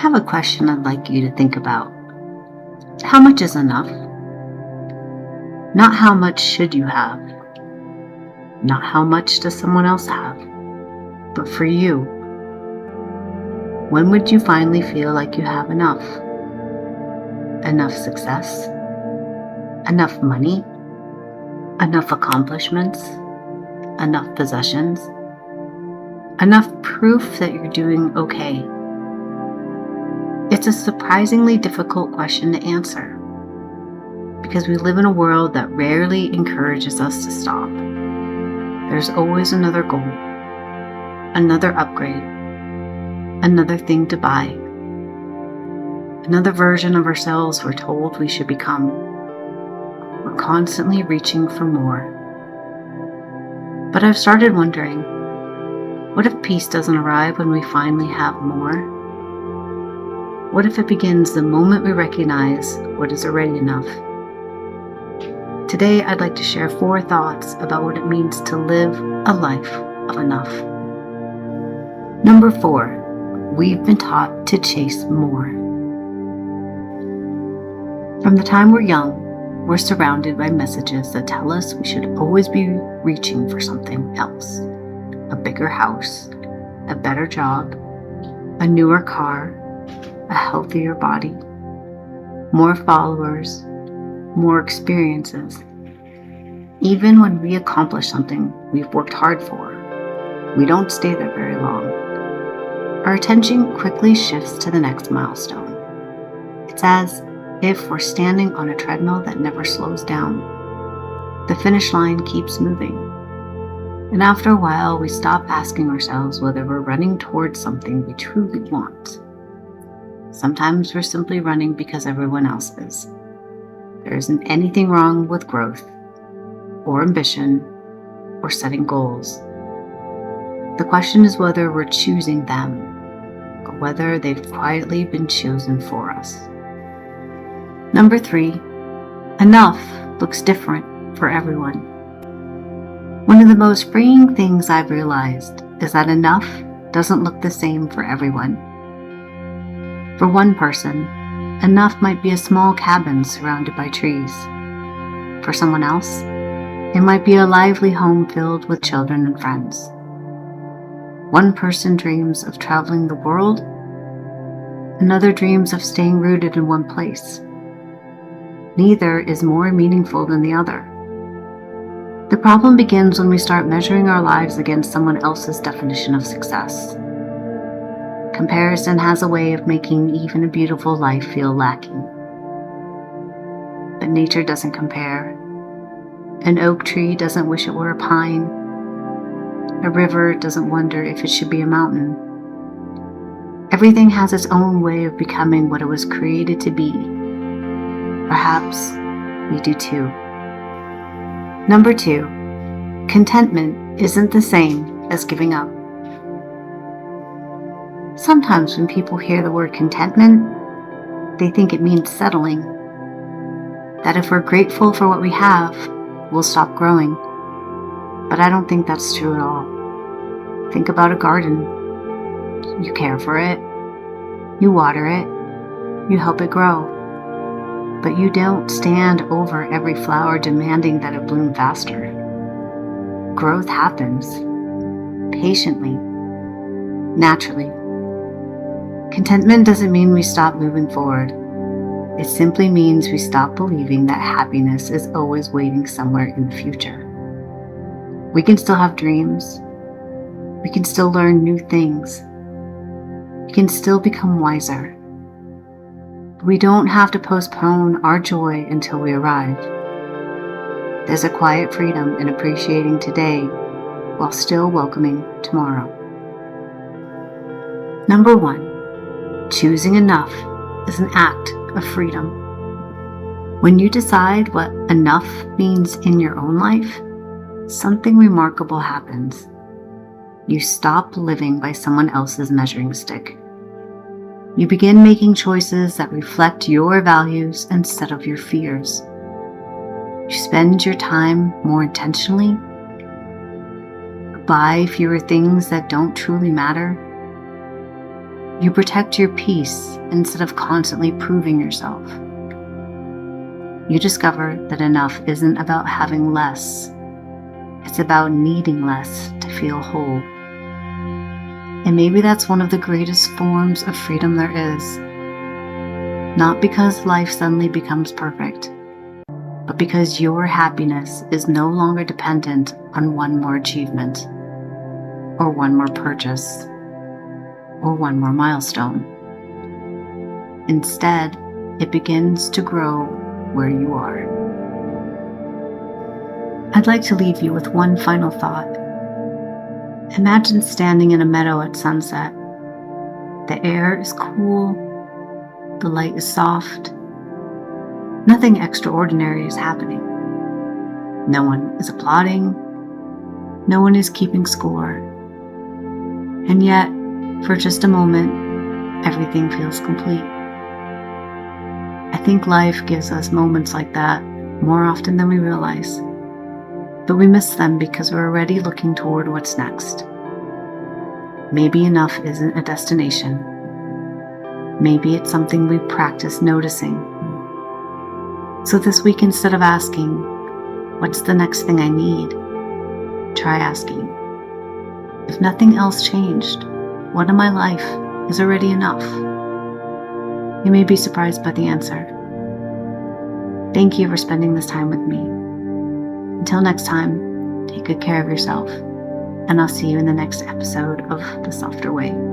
have a question I'd like you to think about. How much is enough? Not how much should you have, not how much does someone else have, but for you. When would you finally feel like you have enough? Enough success? Enough money? Enough accomplishments? Enough possessions? Enough proof that you're doing okay? It's a surprisingly difficult question to answer because we live in a world that rarely encourages us to stop. There's always another goal, another upgrade, another thing to buy, another version of ourselves we're told we should become. We're constantly reaching for more. But I've started wondering, what if peace doesn't arrive when we finally have more? What if it begins the moment we recognize what is already enough? Today, I'd like to share 4 thoughts about what it means to live a life of enough. Number 4, we've been taught to chase more. From the time we're young, we're surrounded by messages that tell us we should always be reaching for something else. A bigger house, a better job, a newer car, a healthier body, more followers, more experiences. Even when we accomplish something we've worked hard for, we don't stay there very long. Our attention quickly shifts to the next milestone. It's as if we're standing on a treadmill that never slows down. The finish line keeps moving. And after a while, we stop asking ourselves whether we're running towards something we truly want. Sometimes we're simply running because everyone else is. There isn't anything wrong with growth, or ambition, or setting goals. The question is whether we're choosing them, or whether they've quietly been chosen for us. Number 3, enough looks different for everyone. One of the most freeing things I've realized is that enough doesn't look the same for everyone. For one person, enough might be a small cabin surrounded by trees. For someone else, it might be a lively home filled with children and friends. One person dreams of traveling the world, another dreams of staying rooted in one place. Neither is more meaningful than the other. The problem begins when we start measuring our lives against someone else's definition of success. Comparison has a way of making even a beautiful life feel lacking. But nature doesn't compare. An oak tree doesn't wish it were a pine. A river doesn't wonder if it should be a mountain. Everything has its own way of becoming what it was created to be. Perhaps we do too. Number 2, contentment isn't the same as giving up. Sometimes when people hear the word contentment, they think it means settling. That if we're grateful for what we have, we'll stop growing. But I don't think that's true at all. Think about a garden. You care for it, you water it, you help it grow. But you don't stand over every flower demanding that it bloom faster. Growth happens, patiently, naturally. Contentment doesn't mean we stop moving forward. It simply means we stop believing that happiness is always waiting somewhere in the future. We can still have dreams. We can still learn new things. We can still become wiser. We don't have to postpone our joy until we arrive. There's a quiet freedom in appreciating today while still welcoming tomorrow. Number 1, choosing enough is an act of freedom. When you decide what enough means in your own life, something remarkable happens. You stop living by someone else's measuring stick. You begin making choices that reflect your values instead of your fears. You spend your time more intentionally, buy fewer things that don't truly matter. You protect your peace instead of constantly proving yourself. You discover that enough isn't about having less. It's about needing less to feel whole. And maybe that's one of the greatest forms of freedom there is. Not because life suddenly becomes perfect, but because your happiness is no longer dependent on one more achievement, or one more purchase, or one more milestone. Instead, it begins to grow where you are. I'd like to leave you with one final thought. Imagine standing in a meadow at sunset. The air is cool, the light is soft, nothing extraordinary is happening. No one is applauding, no one is keeping score. And yet, for just a moment, everything feels complete. I think life gives us moments like that more often than we realize, but we miss them because we're already looking toward what's next. Maybe enough isn't a destination. Maybe it's something we practice noticing. So this week, instead of asking, what's the next thing I need? Try asking, if nothing else changed, what in my life is already enough? You may be surprised by the answer. Thank you for spending this time with me. Until next time, take good care of yourself, and I'll see you in the next episode of The Softer Way.